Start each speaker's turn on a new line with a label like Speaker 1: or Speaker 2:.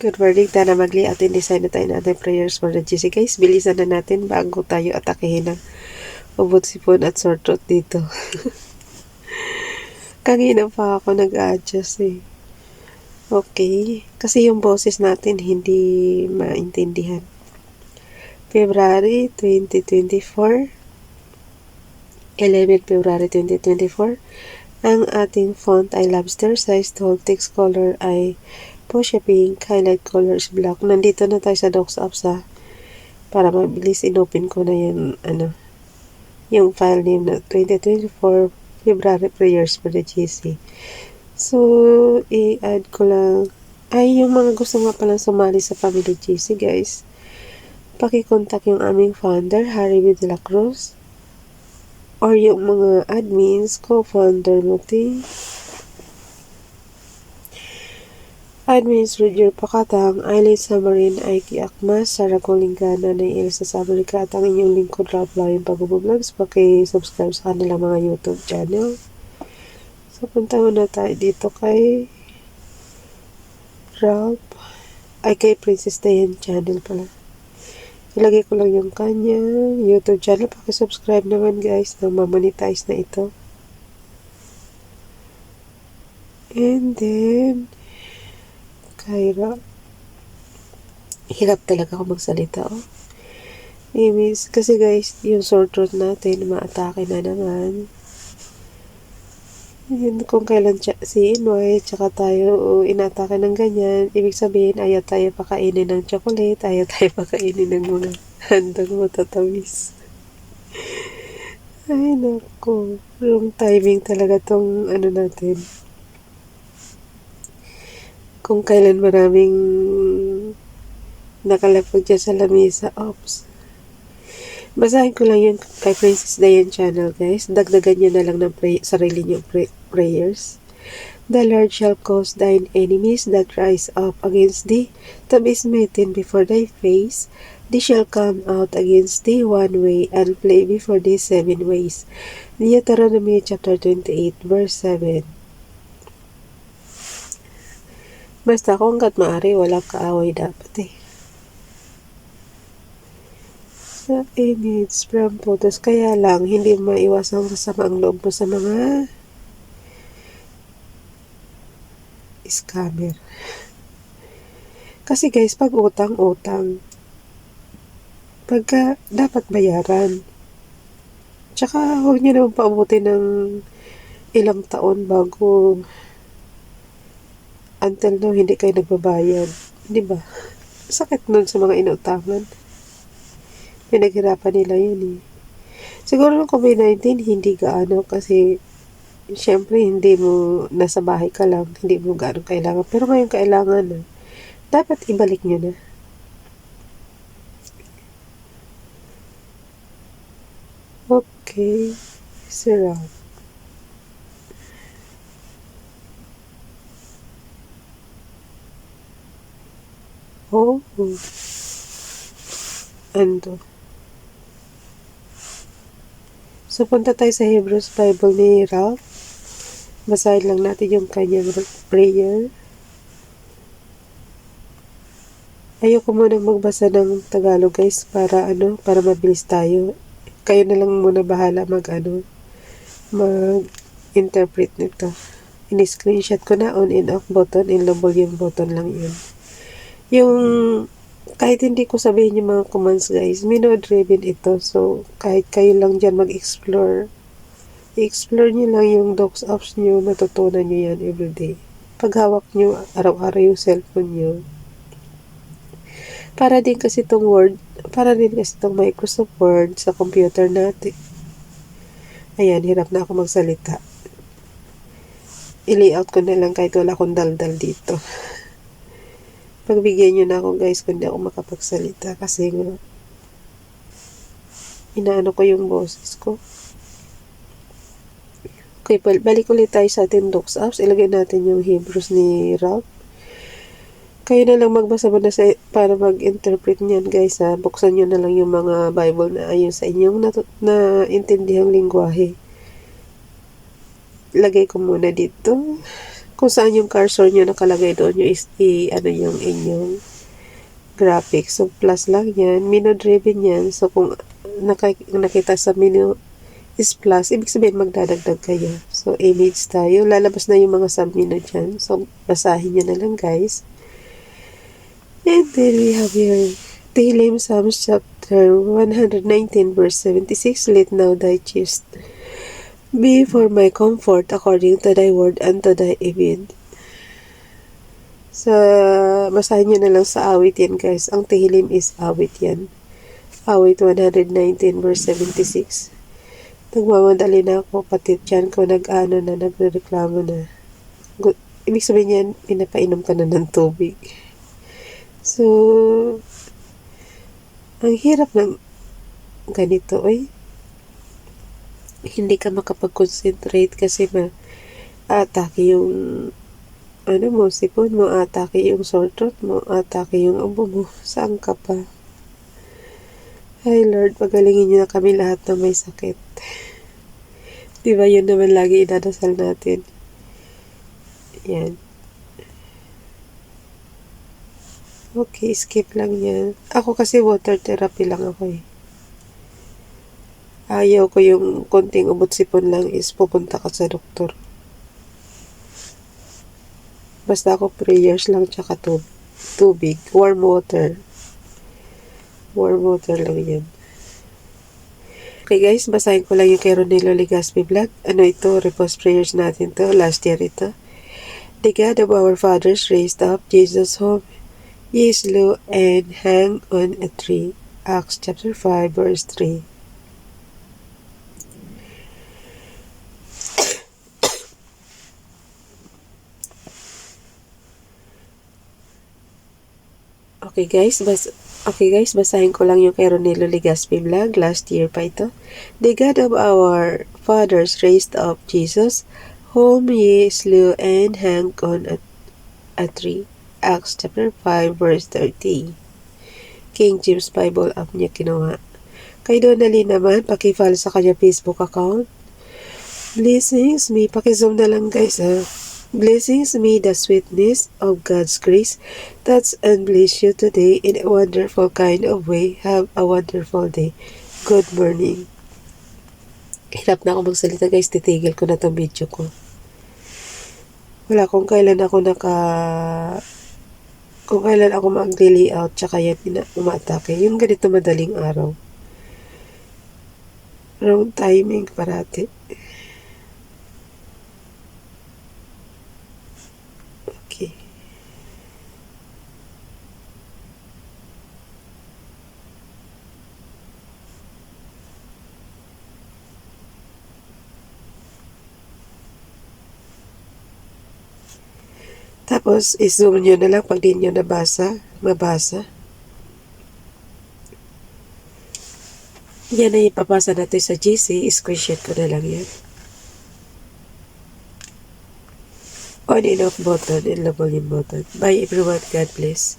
Speaker 1: Good morning, tara mag-layout and design na tayo natin prayers for the GC. Guys, bilisan na natin bago tayo atakehin ng ubot sipon at sore throat dito. Kanina pa ako nag-adjust eh. Okay, kasi yung boses natin hindi maintindihan. February 2024, 11 February 2024. Ang ating font ay lobster size, tall text color ay Fuchsia pink, highlight color is black. Nandito na tayo sa Docs Apps para mabilis inopen ko na yung file name na 2024 February prayers for the GC. So, i-add ko lang, yung mga gusto nga palang sumali sa Family GC, guys. Pakikontak yung aming founder, Harry B. De La Cruz, or yung mga admins, co-founder Muti, admins Roger Pakatang, Eileen Samarin, Aiki Akmas, Sarah Kolingana, na Elsa Samarika, at ang inyong lingkod Ralph Lion Pag-vlogs. Paki-subscribe sa kanilang mga YouTube channel. So, punta na tayo dito kay Ralph, kay Princess Dayan channel pala. Ilagay ko lang yung kanya YouTube channel. Paki-subscribe naman guys na mamonetize na ito. And then, Kyra. Hirap talaga ako magsalita, oh. Mimis, kasi guys, yung sore throat natin, maatake na naman. Yun, kung kailan si Inoy, tsaka tayo inatake ng ganyan, ibig sabihin, ayaw tayo pakainin ng chocolate, ayaw tayo pakainin ng mga handang matatamis. Ay, naku. Wrong timing talaga tong natin. Kung kailan maraming nakalapag dyan sa lamesa. Oops. Basahin ko lang yun kay Princess Dayan channel, guys. Dagdagan nyo na lang ng sarili nyo prayers. The Lord shall cause thine enemies that rise up against thee to be smitten before thy face. They shall come out against thee one way and flee before thee 7 ways. Deuteronomy chapter 28 verse 7. Basta kung hanggat maaari, walang kaaway dapat eh. Sa image from photos, kaya lang, hindi maiwasang sasamang loob mo sa mga scammer. Kasi guys, pag utang, pagka dapat bayaran. Tsaka huwag nyo naman paabutin ng ilang taon bago until now hindi kayo nagbabayad. Di ba? Sakit nun sa mga inutangan. Pinaghirapan nila yun eh. Siguro ng COVID-19 hindi gaano kasi syempre hindi mo nasa bahay ka lang, hindi mo gaano kailangan. Pero ngayon kailangan na. Dapat ibalik nyo na. Okay. Sarap. Oh. Ando. So, punta tayo sa Hebrews Bible ni Ralph. Basahin lang natin yung kanyang prayer. Ayoko munang magbasa ng Tagalog guys para mabilis tayo. Kayo na lang muna bahala mag-interpret nito. In-screenshot ko na on and off button, in low volume button lang yun. Yung kahit hindi ko sabihin yung mga commands guys, mino-driven ito. So, kahit kayo lang dyan mag-explore, i-explore nyo lang yung Docs Apps nyo, matutunan nyo yan everyday. Pag hawak nyo, araw-araw yung cellphone nyo. Para din kasi itong Microsoft Word sa computer natin. Ayan, hirap na ako magsalita. I-layout ko na lang kahit wala akong daldal dito. Pagbigyan nyo na ako guys kung di ako makapagsalita kasi inaano ko yung boses ko. Okay, balik ulit tayo sa ating Docs Apps. Ilagay natin yung Hebrews ni Ralph. Kayo na lang magbasa mo na para mag-interpret niyan guys ha. Buksan nyo na lang yung mga Bible na ayon sa inyong naintindihang lingwahe. Lagay ko muna dito. kung saan yung cursor nyo nakalagay doon yung ano yung inyong graphics. So, plus lang yan. Menu driven yan. So, kung nakita sa menu is plus, ibig sabihin magdadagdag kayo. So, image tayo. Lalabas na yung mga sub-menu dyan. So, basahin nyo na lang, guys. And then we have here Tehillim Psalms chapter 119 verse 76. Let now thy chest be for my comfort according to thy word and to thy event. Sa basahin nyo na lang sa awit yan, guys. Ang Tehillim is awit yan. Awit 119 verse 76. Nagmamadali na ako, pati dyan ko nag-ano na, nagreklamo na. Ibig sabihin yan, pinapainom ka na ng tubig. So, ang hirap ng ganito, hindi ka makapag-concentrate kasi atake yung sipon mo, atake yung sore throat mo, atake yung ubo mo. Saan ka pa? Ay Lord, pagalingin niyo na kami lahat na may sakit. Diba yun naman lagi inadasal natin? Yan. Okay, skip lang yan. Ako kasi water therapy lang ako Ayaw ko yung konting ubot sipon lang is pupunta ka sa doktor. Basta ako prayers lang tsaka tubig. Warm water. Warm water lang yan. Okay guys, basahin ko lang yung kay Ronelo Legaspi vlog. Ano ito? Repose prayers natin to. Last year ito. The God of our fathers raised up Jesus whom ye slew and hang on a tree. Acts chapter 5 verse 3. Okay guys, basahin ko lang yung kay Ronelo Legaspi vlog. Last year pa ito. The God of our fathers raised up Jesus, whom ye slew and hanged on a tree. Acts chapter 5 verse 30. King James Bible app niya kinuha. Kay Donnelly naman, pakiffollow sa kanya Facebook account. Blessings me, pakizoom na lang guys Blessings me the sweetness of God's grace touch and bless you today in a wonderful kind of way. Have a wonderful day. Good morning. Hirap na ako magsalita guys, titigil ko na itong video ko. Wala kung kailan ako mag-layout tsaka yan umatake. Yung ganito madaling araw. Wrong timing parati. Okay. Tapos, i-zoom nyo na lang pag di nyo mabasa. Yan na ipapasa natin sa GC. Screenshot ko na lang yan. On and off button and the volume button. Bye everyone. God bless.